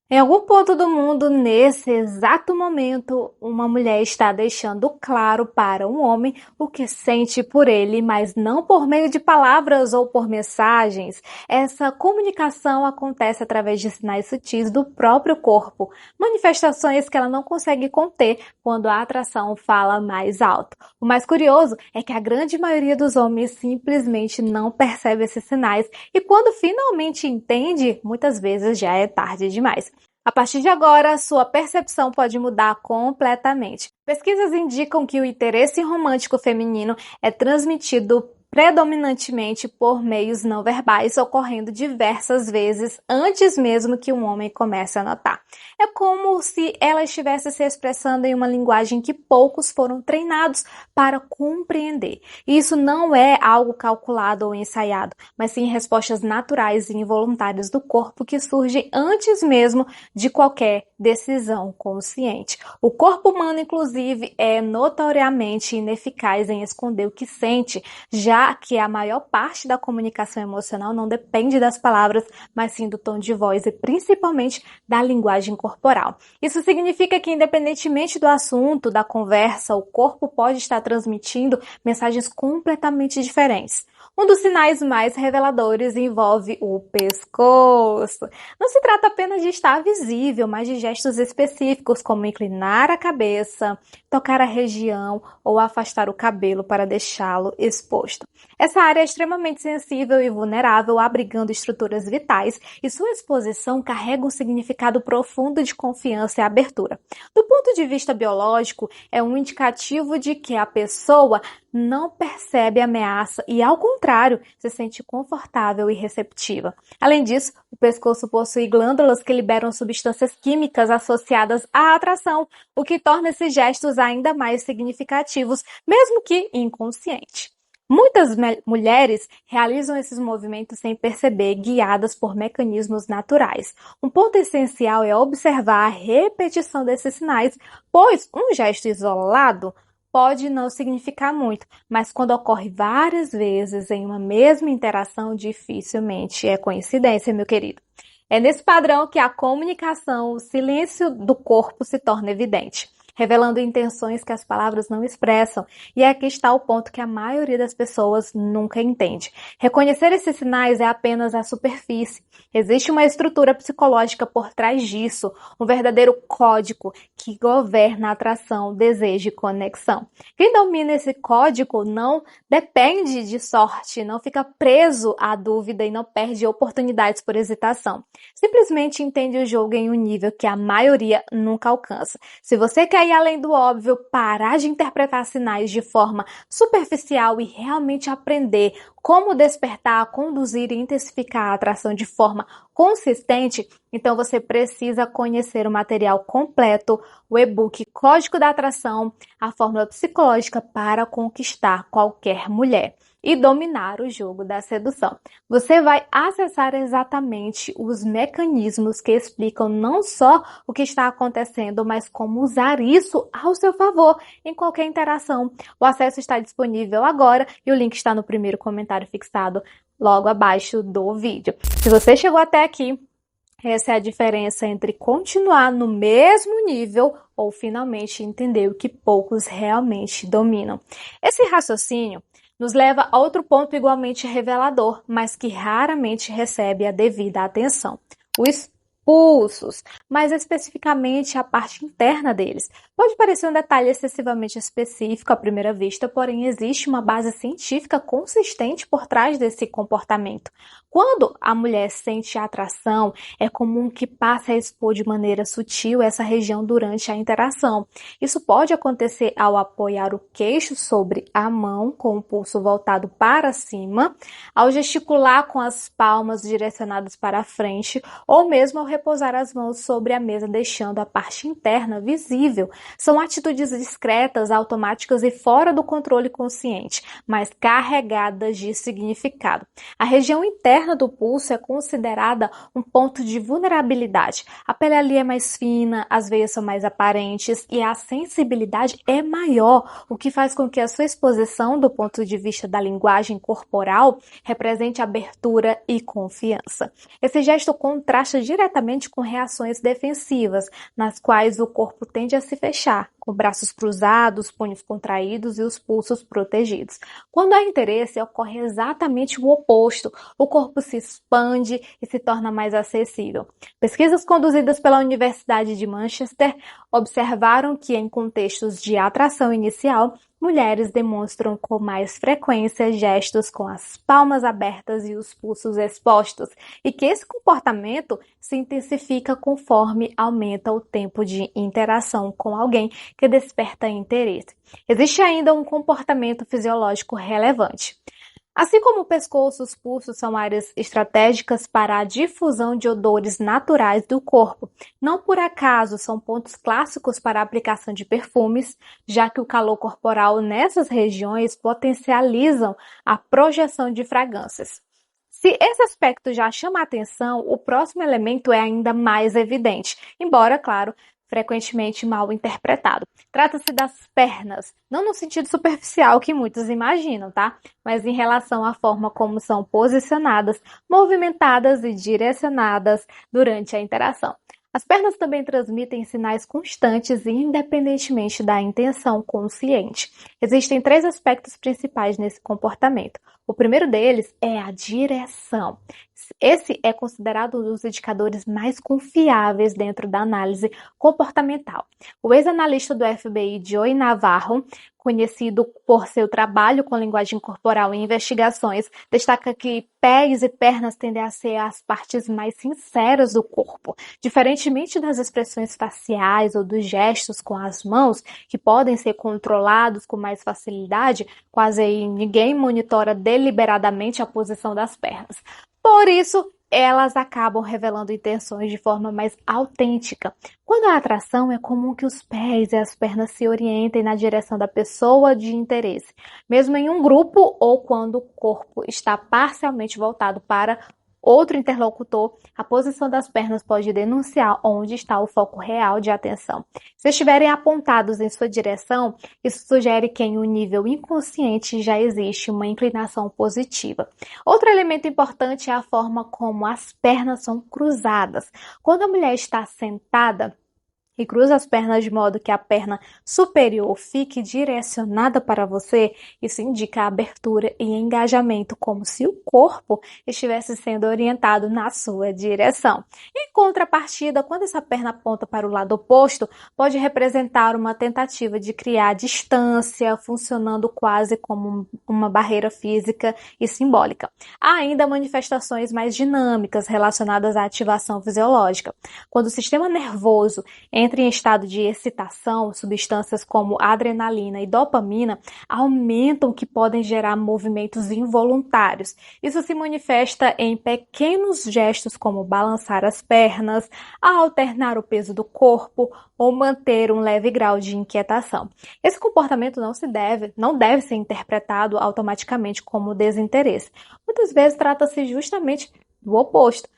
Em algum ponto do mundo, nesse exato momento, uma mulher está deixando claro para um homem o que sente por ele, mas não por meio de palavras ou por mensagens. Essa comunicação acontece através de sinais sutis do próprio corpo, manifestações que ela não consegue conter quando a atração fala mais alto. O mais curioso é que a grande maioria dos homens simplesmente não percebe esses sinais e quando finalmente entende, muitas vezes já é tarde demais. A partir de agora, sua percepção pode mudar completamente. Pesquisas indicam que o interesse romântico feminino é transmitido predominantemente por meios não verbais, ocorrendo diversas vezes antes mesmo que um homem comece a notar. É como se ela estivesse se expressando em uma linguagem que poucos foram treinados para compreender. E isso não é algo calculado ou ensaiado, mas sim respostas naturais e involuntárias do corpo que surgem antes mesmo de qualquer decisão consciente. O corpo humano, inclusive, é notoriamente ineficaz em esconder o que sente, já que a maior parte da comunicação emocional não depende das palavras, mas sim do tom de voz e principalmente da linguagem corporal. Isso significa que, independentemente do assunto, da conversa, o corpo pode estar transmitindo mensagens completamente diferentes. Um dos sinais mais reveladores envolve o pescoço. Não se trata apenas de estar visível, mas de gestos específicos, como inclinar a cabeça, tocar a região ou afastar o cabelo para deixá-lo exposto. Essa área é extremamente sensível e vulnerável, abrigando estruturas vitais, e sua exposição carrega um significado profundo de confiança e abertura. Do ponto de vista biológico, é um indicativo de que a pessoa não percebe ameaça e, ao contrário, se sente confortável e receptiva. Além disso, o pescoço possui glândulas que liberam substâncias químicas associadas à atração, o que torna esses gestos ainda mais significativos, mesmo que inconsciente. Muitas mulheres realizam esses movimentos sem perceber, guiadas por mecanismos naturais. Um ponto essencial é observar a repetição desses sinais, pois um gesto isolado pode não significar muito, mas quando ocorre várias vezes em uma mesma interação, dificilmente é coincidência, meu querido. É nesse padrão que a comunicação, o silêncio do corpo se torna evidente, revelando intenções que as palavras não expressam. E aqui está o ponto que a maioria das pessoas nunca entende. Reconhecer esses sinais é apenas a superfície. Existe uma estrutura psicológica por trás disso, um verdadeiro código que governa a atração, desejo e conexão. Quem domina esse código não depende de sorte, não fica preso à dúvida e não perde oportunidades por hesitação. Simplesmente entende o jogo em um nível que a maioria nunca alcança. Se você quer ir além do óbvio, parar de interpretar sinais de forma superficial e realmente aprender como despertar, conduzir e intensificar a atração de forma consistente, então você precisa conhecer o material completo, o e-book Código da Atração, a fórmula psicológica para conquistar qualquer mulher e dominar o jogo da sedução. Você vai acessar exatamente os mecanismos que explicam não só o que está acontecendo, mas como usar isso ao seu favor em qualquer interação. O acesso está disponível agora e o link está no primeiro comentário fixado logo abaixo do vídeo. Se você chegou até aqui, essa é a diferença entre continuar no mesmo nível ou finalmente entender o que poucos realmente dominam. Esse raciocínio nos leva a outro ponto igualmente revelador, mas que raramente recebe a devida atenção: os pulsos, mais especificamente a parte interna deles. Pode parecer um detalhe excessivamente específico à primeira vista, porém existe uma base científica consistente por trás desse comportamento. Quando a mulher sente atração, é comum que passe a expor de maneira sutil essa região durante a interação. Isso pode acontecer ao apoiar o queixo sobre a mão, com o pulso voltado para cima, ao gesticular com as palmas direcionadas para a frente, ou mesmo ao repousar as mãos sobre a mesa, deixando a parte interna visível. São atitudes discretas, automáticas e fora do controle consciente, mas carregadas de significado. A região interna do pulso é considerada um ponto de vulnerabilidade. A pele ali é mais fina, as veias são mais aparentes e a sensibilidade é maior, o que faz com que a sua exposição, do ponto de vista da linguagem corporal, represente abertura e confiança. Esse gesto contrasta diretamente imediatamente com reações defensivas, nas quais o corpo tende a se fechar, com braços cruzados, punhos contraídos e os pulsos protegidos. Quando há interesse, ocorre exatamente o oposto. O corpo se expande e se torna mais acessível. Pesquisas conduzidas pela Universidade de Manchester observaram que, em contextos de atração inicial, mulheres demonstram com mais frequência gestos com as palmas abertas e os pulsos expostos, e que esse comportamento se intensifica conforme aumenta o tempo de interação com alguém que desperta interesse. Existe ainda um comportamento fisiológico relevante. Assim como o pescoço, os pulsos são áreas estratégicas para a difusão de odores naturais do corpo. Não por acaso são pontos clássicos para a aplicação de perfumes, já que o calor corporal nessas regiões potencializam a projeção de fragrâncias. Se esse aspecto já chama a atenção, o próximo elemento é ainda mais evidente, embora, claro, frequentemente mal interpretado. Trata-se das pernas, não no sentido superficial que muitos imaginam, tá? Mas em relação à forma como são posicionadas, movimentadas e direcionadas durante a interação. As pernas também transmitem sinais constantes independentemente da intenção consciente. Existem 3 aspectos principais nesse comportamento. O primeiro deles é a direção. Esse é considerado um dos indicadores mais confiáveis dentro da análise comportamental. O ex-analista do FBI, Joey Navarro, conhecido por seu trabalho com linguagem corporal e investigações, destaca que pés e pernas tendem a ser as partes mais sinceras do corpo. Diferentemente das expressões faciais ou dos gestos com as mãos, que podem ser controlados com mais facilidade, quase ninguém monitora deliberadamente a posição das pernas. Por isso, elas acabam revelando intenções de forma mais autêntica. Quando há atração, é comum que os pés e as pernas se orientem na direção da pessoa de interesse, mesmo em um grupo ou quando o corpo está parcialmente voltado para outro interlocutor, a posição das pernas pode denunciar onde está o foco real de atenção. Se estiverem apontados em sua direção, isso sugere que em um nível inconsciente já existe uma inclinação positiva. Outro elemento importante é a forma como as pernas são cruzadas. Quando a mulher está sentada e cruza as pernas de modo que a perna superior fique direcionada para você, isso indica abertura e engajamento, como se o corpo estivesse sendo orientado na sua direção. Em contrapartida, quando essa perna aponta para o lado oposto, pode representar uma tentativa de criar distância, funcionando quase como uma barreira física e simbólica. Há ainda manifestações mais dinâmicas relacionadas à ativação fisiológica. Quando o sistema nervoso entra em estado de excitação, substâncias como adrenalina e dopamina aumentam, que podem gerar movimentos involuntários. Isso se manifesta em pequenos gestos como balançar as pernas, alternar o peso do corpo ou manter um leve grau de inquietação. Esse comportamento não deve ser interpretado automaticamente como desinteresse. Muitas vezes trata-se justamente do oposto.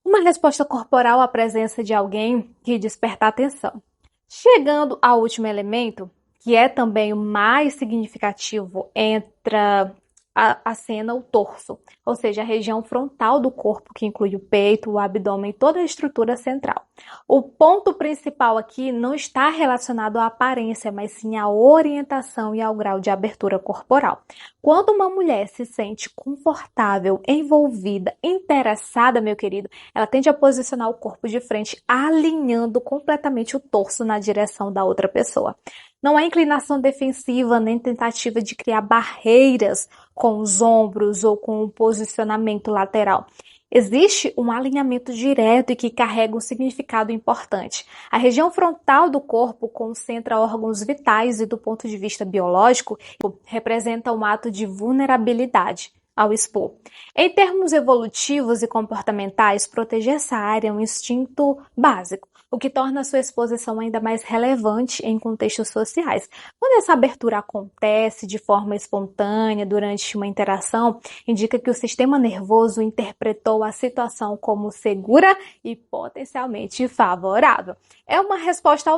Uma resposta corporal à presença de alguém que desperta a atenção. Chegando ao último elemento, que é também o mais significativo, entra a cena o torso, ou seja, a região frontal do corpo, que inclui o peito, o abdômen e toda a estrutura central. O ponto principal aqui não está relacionado à aparência, mas sim à orientação e ao grau de abertura corporal. Quando uma mulher se sente confortável, envolvida, interessada, meu querido, ela tende a posicionar o corpo de frente, alinhando completamente o torso na direção da outra pessoa. Não há inclinação defensiva nem tentativa de criar barreiras com os ombros ou com o posicionamento lateral. Existe um alinhamento direto e que carrega um significado importante. A região frontal do corpo concentra órgãos vitais e, do ponto de vista biológico, representa um ato de vulnerabilidade ao expor. Em termos evolutivos e comportamentais, proteger essa área é um instinto básico, o que torna a sua exposição ainda mais relevante em contextos sociais. Quando essa abertura acontece de forma espontânea durante uma interação, indica que o sistema nervoso interpretou a situação como segura e potencialmente favorável. É uma resposta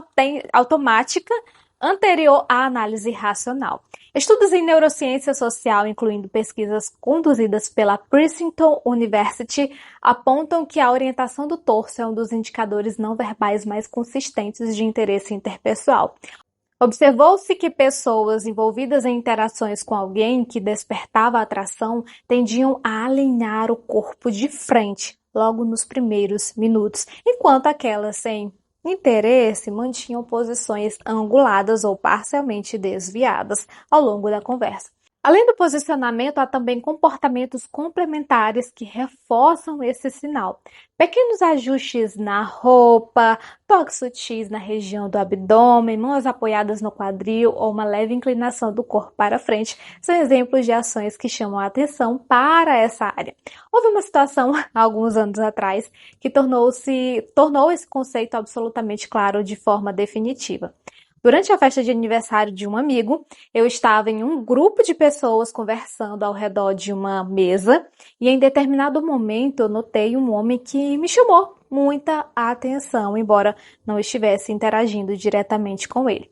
automática, anterior à análise racional. Estudos em neurociência social, incluindo pesquisas conduzidas pela Princeton University, apontam que a orientação do torso é um dos indicadores não verbais mais consistentes de interesse interpessoal. Observou-se que pessoas envolvidas em interações com alguém que despertava atração tendiam a alinhar o corpo de frente logo nos primeiros minutos, enquanto aquelas sem interesse mantinham posições anguladas ou parcialmente desviadas ao longo da conversa. Além do posicionamento, há também comportamentos complementares que reforçam esse sinal. Pequenos ajustes na roupa, toques sutis na região do abdômen, mãos apoiadas no quadril ou uma leve inclinação do corpo para frente são exemplos de ações que chamam a atenção para essa área. Houve uma situação, há alguns anos atrás, que tornou esse conceito absolutamente claro de forma definitiva. Durante a festa de aniversário de um amigo, eu estava em um grupo de pessoas conversando ao redor de uma mesa e em determinado momento eu notei um homem que me chamou muita atenção, embora não estivesse interagindo diretamente com ele.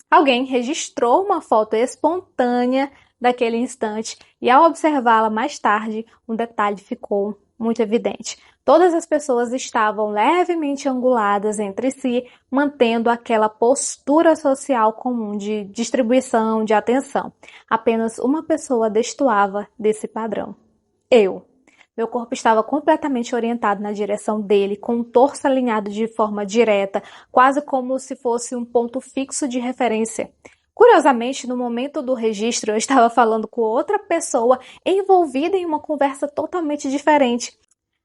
Alguém registrou uma foto espontânea daquele instante e ao observá-la mais tarde, um detalhe ficou muito evidente. Todas as pessoas estavam levemente anguladas entre si, mantendo aquela postura social comum de distribuição de atenção. Apenas uma pessoa destoava desse padrão. Eu. Meu corpo estava completamente orientado na direção dele, com o torso alinhado de forma direta, quase como se fosse um ponto fixo de referência. Curiosamente, no momento do registro, eu estava falando com outra pessoa envolvida em uma conversa totalmente diferente.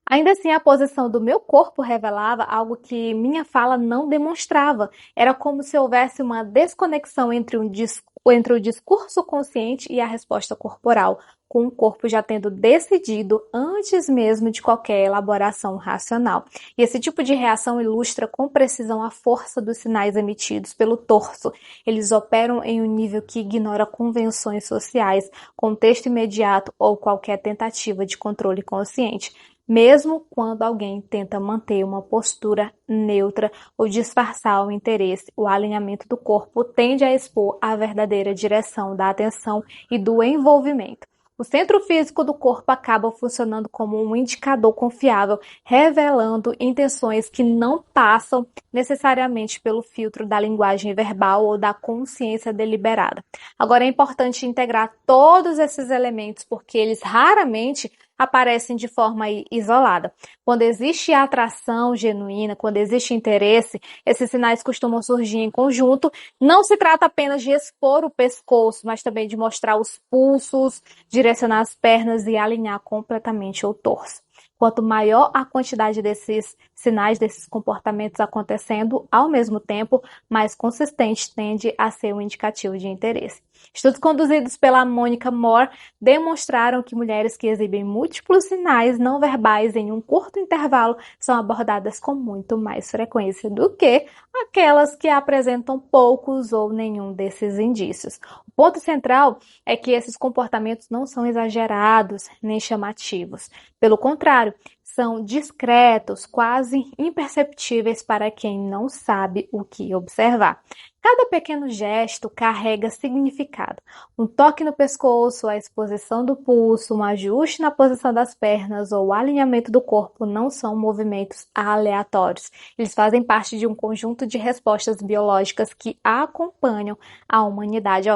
Ainda assim, a posição do meu corpo revelava algo que minha fala não demonstrava. Era como se houvesse uma desconexão entre o discurso consciente e a resposta corporal, com o corpo já tendo decidido antes mesmo de qualquer elaboração racional. E esse tipo de reação ilustra com precisão a força dos sinais emitidos pelo torso. Eles operam em um nível que ignora convenções sociais, contexto imediato ou qualquer tentativa de controle consciente. Mesmo quando alguém tenta manter uma postura neutra ou disfarçar o interesse, o alinhamento do corpo tende a expor a verdadeira direção da atenção e do envolvimento. O centro físico do corpo acaba funcionando como um indicador confiável, revelando intenções que não passam necessariamente pelo filtro da linguagem verbal ou da consciência deliberada. Agora é importante integrar todos esses elementos porque eles raramente aparecem de forma isolada. Quando existe atração genuína, quando existe interesse, esses sinais costumam surgir em conjunto. Não se trata apenas de expor o pescoço, mas também de mostrar os pulsos, direcionar as pernas e alinhar completamente o torso. Quanto maior a quantidade desses sinais, desses comportamentos acontecendo ao mesmo tempo, mais consistente tende a ser um indicativo de interesse. Estudos conduzidos pela Monica Moore demonstraram que mulheres que exibem múltiplos sinais não verbais em um curto intervalo são abordadas com muito mais frequência do que aquelas que apresentam poucos ou nenhum desses indícios. O ponto central é que esses comportamentos não são exagerados nem chamativos. Pelo contrário, são discretos, quase imperceptíveis para quem não sabe o que observar. Cada pequeno gesto carrega significado. Um toque no pescoço, a exposição do pulso, um ajuste na posição das pernas ou o alinhamento do corpo não são movimentos aleatórios. Eles fazem parte de um conjunto de respostas biológicas que acompanham a humanidade,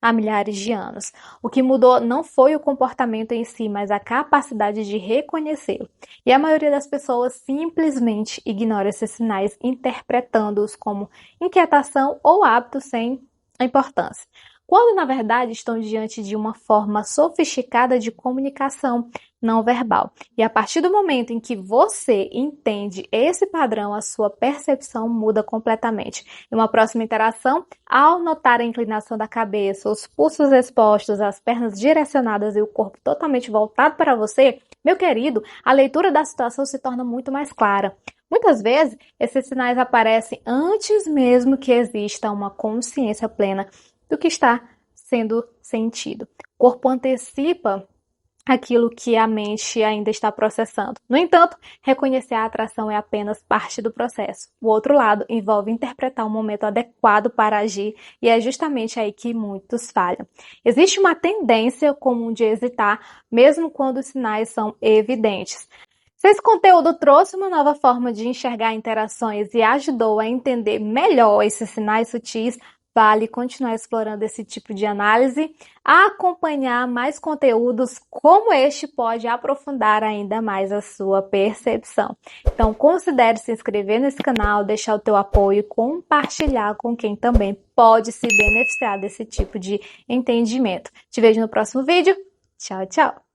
há milhares de anos. O que mudou não foi o comportamento em si, mas a capacidade de reconhecê-lo. E a maioria das pessoas simplesmente ignora esses sinais, interpretando-os como inquietação ou hábito sem importância. Quando, na verdade, estão diante de uma forma sofisticada de comunicação não verbal. E a partir do momento em que você entende esse padrão, a sua percepção muda completamente. Em uma próxima interação, ao notar a inclinação da cabeça, os pulsos expostos, as pernas direcionadas e o corpo totalmente voltado para você, meu querido, a leitura da situação se torna muito mais clara. Muitas vezes, esses sinais aparecem antes mesmo que exista uma consciência plena do que está sendo sentido. O corpo antecipa aquilo que a mente ainda está processando. No entanto, reconhecer a atração é apenas parte do processo. O outro lado envolve interpretar o momento adequado para agir, e é justamente aí que muitos falham. Existe uma tendência comum de hesitar, mesmo quando os sinais são evidentes. Se esse conteúdo trouxe uma nova forma de enxergar interações e ajudou a entender melhor esses sinais sutis, vale continuar explorando esse tipo de análise. Acompanhar mais conteúdos como este pode aprofundar ainda mais a sua percepção. Então, considere se inscrever nesse canal, deixar o teu apoio e compartilhar com quem também pode se beneficiar desse tipo de entendimento. Te vejo no próximo vídeo. Tchau, tchau!